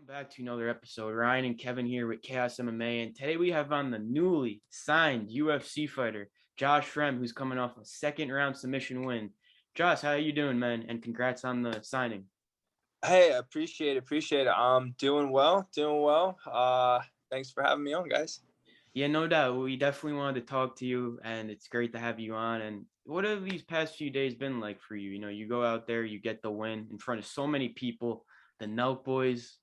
back to another episode. Ryan and Kevin here with Chaos MMA, and today we have on the newly signed UFC fighter, Josh Fremd, who's coming off a second round submission win. Josh, how are you doing, man? And congrats on the signing. Hey, appreciate it. I'm doing well. Thanks for having me on, guys. Yeah, no doubt. We definitely wanted to talk to you, and it's great to have you on. And what have these past few days been like for you? You know, you go out there, you get the win in front of so many people, the NELK Boys,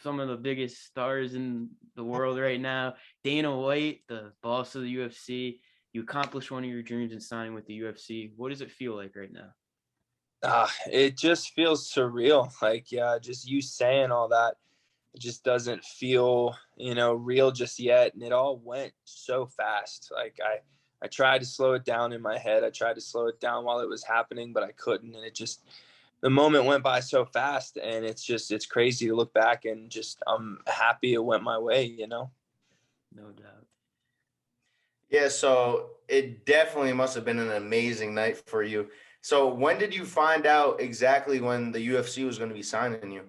some of the biggest stars in the world right now, Dana White, the boss of the UFC. You accomplished one of your dreams in signing with the UFC. What does it feel like right now? It just feels surreal. Just you saying all that, it just doesn't feel, real just yet. And it all went so fast. I tried to slow it down in my head. I tried to slow it down while it was happening, but I couldn't. And the moment went by so fast, and it's crazy to look back and I'm happy it went my way. No doubt. Yeah, so it definitely must have been an amazing night for you. So when did you find out exactly when the UFC was going to be signing you?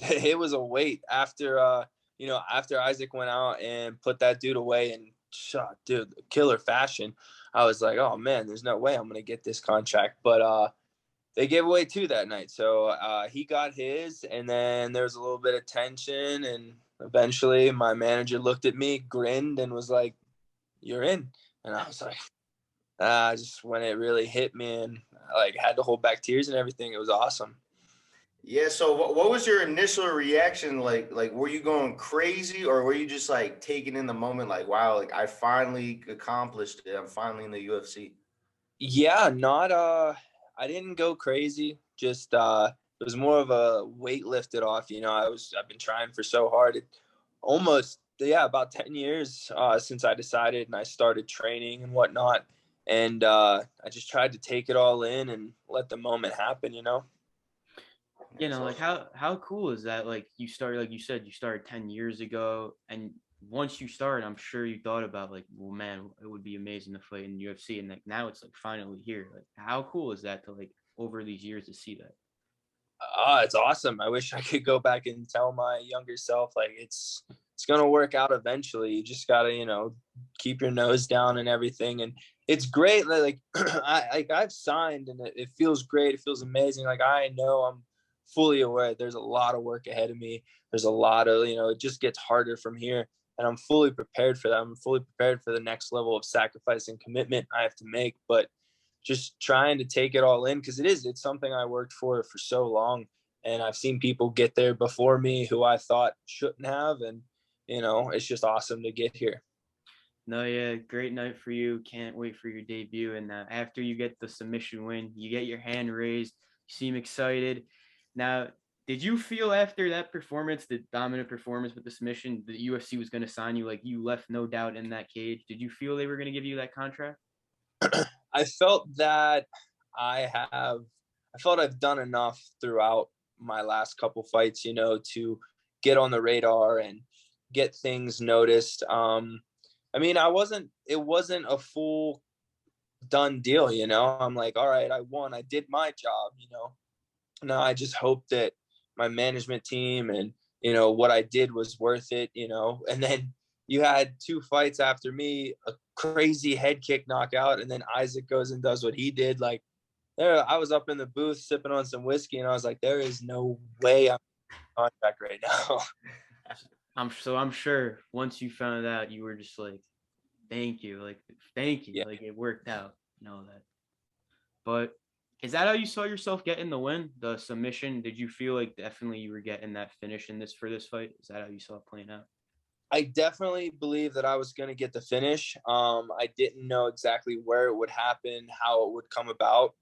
It was a wait after Isaac went out and put that dude away and shot, dude, killer fashion. I was like, oh man, there's no way I'm gonna get this contract. But they gave away two that night, so he got his, and then there was a little bit of tension, and eventually my manager looked at me, grinned, and was like, "You're in," and I was like. Just when it really hit me and had to hold back tears and everything, it was awesome. Yeah, so what was your initial reaction like? Like, were you going crazy, or were you just like taking in the moment, like, wow, like I finally accomplished it. I'm finally in the UFC. Yeah, not I didn't go crazy. Just it was more of a weight lifted off. I've been trying for so hard. About 10 years since I decided and I started training and whatnot. And I just tried to take it all in and let the moment happen. Like how cool is that? Like you started, like you said, you started 10 years ago, and once you started, I'm sure you thought about like, well, man, it would be amazing to fight in UFC, and like now it's like finally here. Like how cool is that to like over these years to see that? It's awesome. I wish I could go back and tell my younger self, like it's gonna work out eventually. You just gotta, keep your nose down and everything. And it's great. I've signed and it feels great. It feels amazing. Like I know I'm fully aware there's a lot of work ahead of me. There's a lot of, it just gets harder from here. And I'm fully prepared for that. I'm fully prepared for the next level of sacrifice and commitment I have to make. But just trying to take it all in because it's something I worked for so long, and I've seen people get there before me who I thought shouldn't have, and it's just awesome to get here. No, yeah, great night for you. Can't wait for your debut. And after you get the submission win, you get your hand raised. You seem excited. Now, did you feel after that performance, the dominant performance with the submission, the UFC was going to sign you? Like you left no doubt in that cage. Did you feel they were going to give you that contract? I felt that I felt I've done enough throughout my last couple fights, to get on the radar and get things noticed. It wasn't a full done deal, I'm like, all right, I won. I did my job, Now I just hope that my management team and, what I did was worth it, and then you had two fights after me, a crazy head kick knockout, and then Isaac goes and does what he did. Like there, I was up in the booth sipping on some whiskey, and I was like, there is no way I'm on contract right now. I'm sure once you found out, you were just like, thank you, Yeah. like it worked out, that. But is that how you saw yourself getting the win, the submission? Did you feel like definitely you were getting that finish in this for this fight? Is that how you saw it playing out? I definitely believe that I was going to get the finish. I didn't know exactly where it would happen, how it would come about.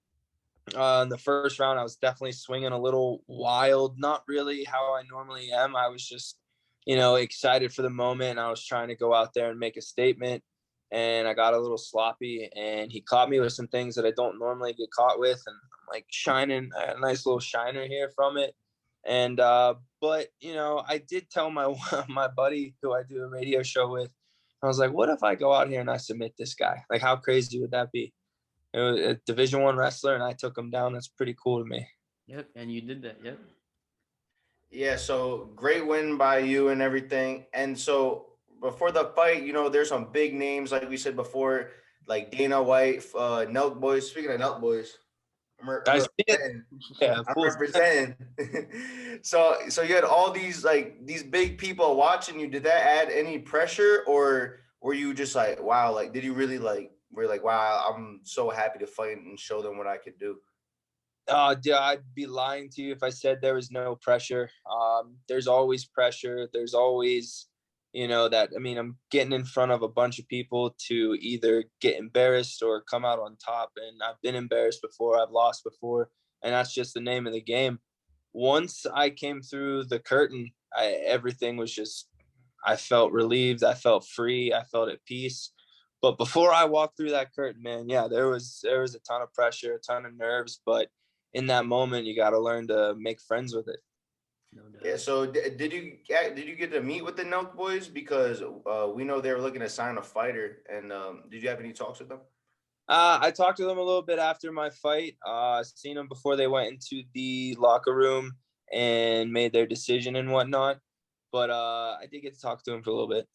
In the first round, I was definitely swinging a little wild, not really how I normally am. I was just, excited for the moment. I was trying to go out there and make a statement, and I got a little sloppy, and he caught me with some things that I don't normally get caught with, and I'm like shining a nice little shiner here from it. And but I did tell my my buddy who I do a radio show with, I was like, what if I go out here and I submit this guy? Like, how crazy would that be? It was a Division I wrestler, and I took him down. That's pretty cool to me. Yep, and you did that. Yep. Yeah, so great win by you and everything. And so before the fight, there's some big names like we said before, like Dana White, NELK Boys. Speaking of NELK Boys, I'm I see it. representing. Yeah, of I'm course. representing. So you had all these big people watching you. Did that add any pressure, or were you just like, wow, like did you really like were you like, wow, I'm so happy to fight and show them what I could do? Dude, I'd be lying to you if I said there was no pressure. There's always pressure. There's always, that, I mean, I'm getting in front of a bunch of people to either get embarrassed or come out on top. And I've been embarrassed before, I've lost before, and that's just the name of the game. Once I came through the curtain, everything was just, I felt relieved. I felt free. I felt at peace. But before I walked through that curtain, man, yeah, there was a ton of pressure, a ton of nerves, but in that moment, you got to learn to make friends with it. No Yeah. doubt. So did you get to meet with the NELK Boys because we know they were looking to sign a fighter, and did you have any talks with them? I talked to them a little bit after my fight. Seen them before they went into the locker room and made their decision and whatnot. But I did get to talk to them for a little bit.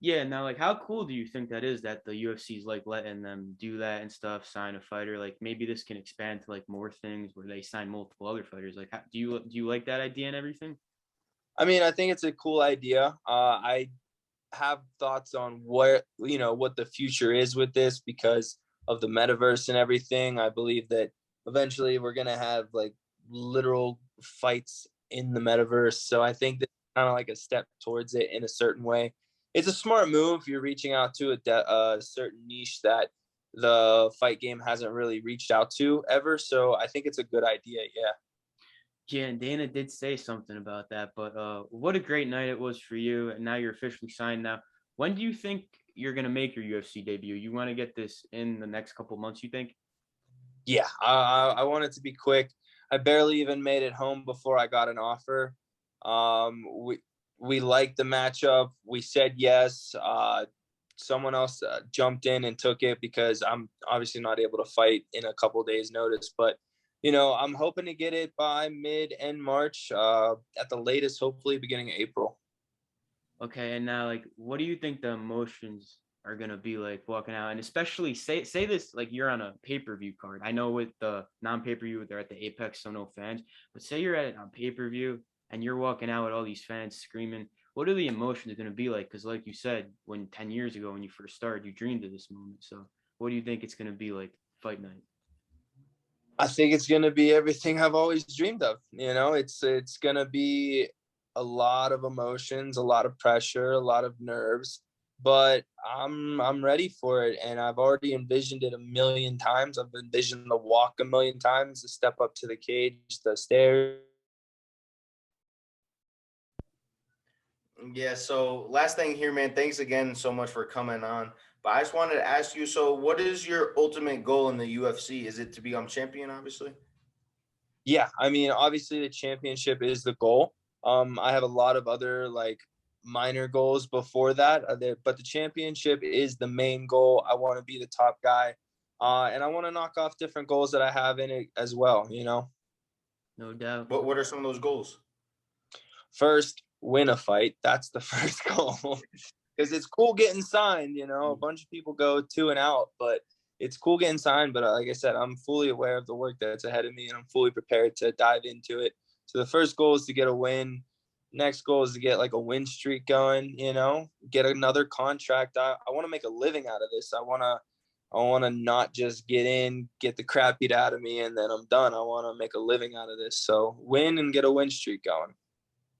Yeah, now like how cool do you think that is that the UFC's like letting them do that and stuff, sign a fighter? Like maybe this can expand to like more things where they sign multiple other fighters. Like do you like that idea and everything? I mean, I think it's a cool idea. I have thoughts on what the future is with this because of the metaverse and everything. I believe that eventually we're gonna have like literal fights in the metaverse. So I think that's kind of like a step towards it in a certain way. It's a smart move. You're reaching out to a certain niche that the fight game hasn't really reached out to ever. So I think it's a good idea. Yeah. Yeah, and Dana did say something about that, but what a great night it was for you. And now you're officially signed now. When do you think you're gonna make your UFC debut? You want to get this in the next couple months, you think? Yeah, I want it to be quick. I barely even made it home before I got an offer. We liked the matchup. We said yes. Someone else jumped in and took it because I'm obviously not able to fight in a couple days' notice. But I'm hoping to get it by mid-end March, at the latest, hopefully beginning of April. Okay, and now like what do you think the emotions are gonna be like walking out? And especially say this like you're on a pay-per-view card. I know with the non-pay-per-view, they're at the Apex, so no fans. But say you're at it on pay-per-view and you're walking out with all these fans screaming. What are the emotions gonna be like? Because like you said, when 10 years ago when you first started, you dreamed of this moment. So what do you think it's gonna be like fight night? I think it's gonna be everything I've always dreamed of. It's gonna be a lot of emotions, a lot of pressure, a lot of nerves, but I'm ready for it, and I've already envisioned it a million times. I've envisioned the walk a million times, the step up to the cage, the stairs. Yeah, so last thing here, man. Thanks again so much for coming on. But I just wanted to ask you, so what is your ultimate goal in the UFC? Is it to become champion, obviously? Yeah, I mean, obviously the championship is the goal. I have a lot of other like minor goals before that, but the championship is the main goal. I want to be the top guy, and I want to knock off different goals that I have in it as well. No doubt. What are some of those goals? First, win a fight. That's the first goal. Because it's cool getting signed. A bunch of people go 2 and out, but it's cool getting signed. But like I said, I'm fully aware of the work that's ahead of me, and I'm fully prepared to dive into it. So the first goal is to get a win. Next goal is to get like a win streak going. Get another contract. I want to make a living out of this. I want to not just get in, get the crap beat out of me, and then I'm done. I want to make a living out of this. So win and get a win streak going.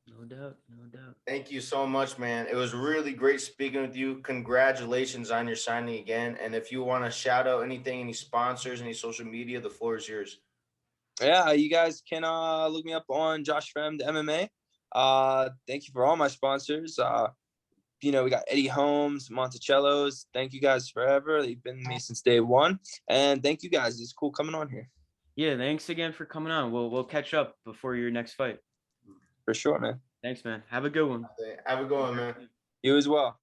No doubt. No doubt. Thank you so much, man. It was really great speaking with you. Congratulations on your signing again. And if you want to shout out anything, any sponsors, any social media, the floor is yours. Yeah, you guys can look me up on Josh Fremd MMA. Thank you for all my sponsors. We got Eddie Holmes, Monticello's. Thank you guys forever. They've been with me since day one. And thank you guys. It's cool coming on here. Yeah, thanks again for coming on. We'll catch up before your next fight. For sure, man. Thanks, man. Have a good one. Have a good one, man. You as well.